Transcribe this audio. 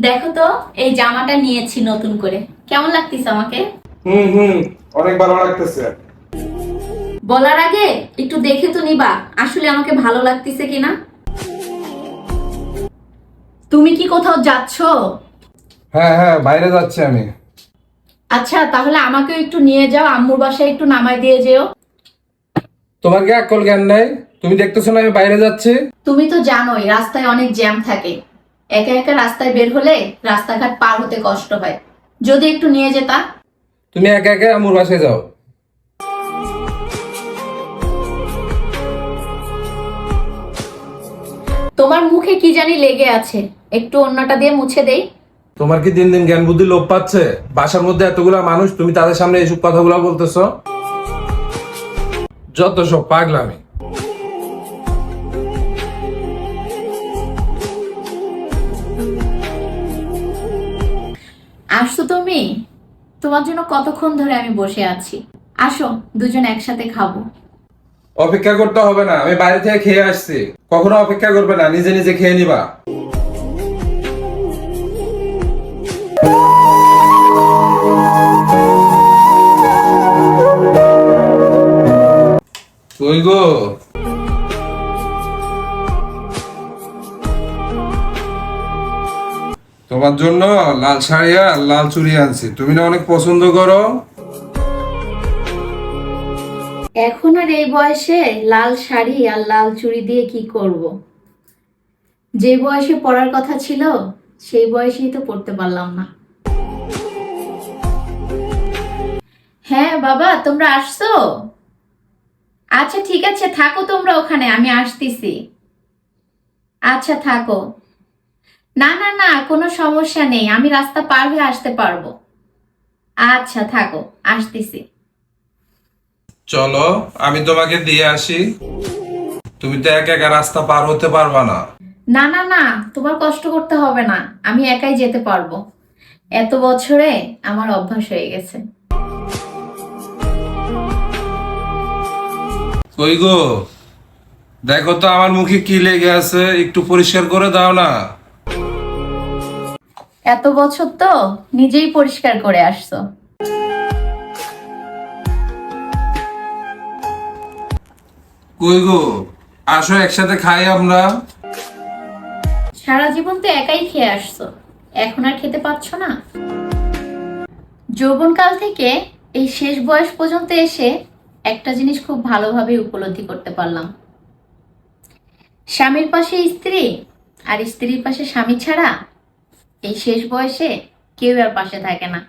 দেখো তো, এই জামাটা নিয়েছি নতুন করে, কেমন লাগতেছে আমাকে? অনেক ভালো লাগতেছে। বলার আগে একটু দেখে তো নিবা আসলে আমাকে ভালো লাগতেছে কিনা। তুমি কি কোথাও যাচ্ছ? হ্যাঁ হ্যাঁ, বাইরে যাচ্ছি আমি। আচ্ছা, তাহলে আমাকেও একটু নিয়ে যাও, আম্মুর বাসায় একটু নামাই দিয়ে যেও। তোমার কি আকল জ্ঞান নাই? তুমি দেখতেছো না আমি বাইরে যাচ্ছি? তুমি তো জানোই রাস্তায় অনেক জ্যাম থাকে, একা একা রাস্তায় বের হলে রাস্তাঘাট পার হতে কষ্ট হয়। যদি একটু নিয়ে যেতা। তুমি একা একা আমার বাসায় যাও। তোমার মুখে কি জানি লেগে আছে, একটু অন্যটা দিয়ে মুছে দেই। তোমার কি দিন দিন জ্ঞান বুদ্ধি লোপ পাচ্ছে? বাসার মধ্যে এতগুলা মানুষ, তুমি তাদের সামনে এইসব কথাগুলো বলতেছো? যত সব পাগলামি। আসছো তুমি? তোমার জন্য কতক্ষণ ধরে আমি বসে আছি। আসো, দুজন একসাথে খাবো। অপেক্ষা করতে হবে না, আমি বাইরে থেকে খেয়ে আসছি। কখনো অপেক্ষা করবে না, নিজে নিজে খেয়ে নিবা। কই গো? তোমার জন্য লাল শাড়ি আর লাল চুড়ি আনছি, তুমি না অনেক পছন্দ করো। এখন আর এই বয়সে লাল শাড়ি আর লাল চুড়ি দিয়ে কি করব? যে বয়সে পড়ার কথা ছিল সেই বয়সেই তো পড়তে পারলাম না। হ্যাঁ বাবা, তোমরা আসছো? আচ্ছা ঠিক আছে, থাকো তোমরা ওখানে, আমি আসতেছি। আচ্ছা থাকো। না না না, কোনো সমস্যা নেই, আমি রাস্তা পার হয়ে আসতে পারবো। আচ্ছা থাকো, আসতেছি। চলো আমি তোমাকে দিয়ে আসি, তুমি তো একা একা রাস্তা পার হতে পারবা না। না না না, তোমার কষ্ট করতে হবে না, আমি একাই যেতে পারবো। এত বছরে আমার অভ্যাস হয়ে গেছে। কই গো, দেখো তো আমার মুখে কি লেগে আছে, একটু পরিষ্কার করে দাও না। এত বছর তো নিজেই পরিষ্কার করে আসছো। কই গো, আসো একসাথে খাই আমরা। সারা জীবন তো একাই খেয়ে আসছো, এখন আর খেতে পাচ্ছ না? যৌবনকাল থেকে এই শেষ বয়স পর্যন্ত এসে একটা জিনিস খুব ভালোভাবে উপলব্ধি করতে পারলাম। স্বামীর পাশে স্ত্রী আর স্ত্রীর পাশে স্বামী ছাড়া এই শেষ বয়সে কেউ আর পাশে থাকে না।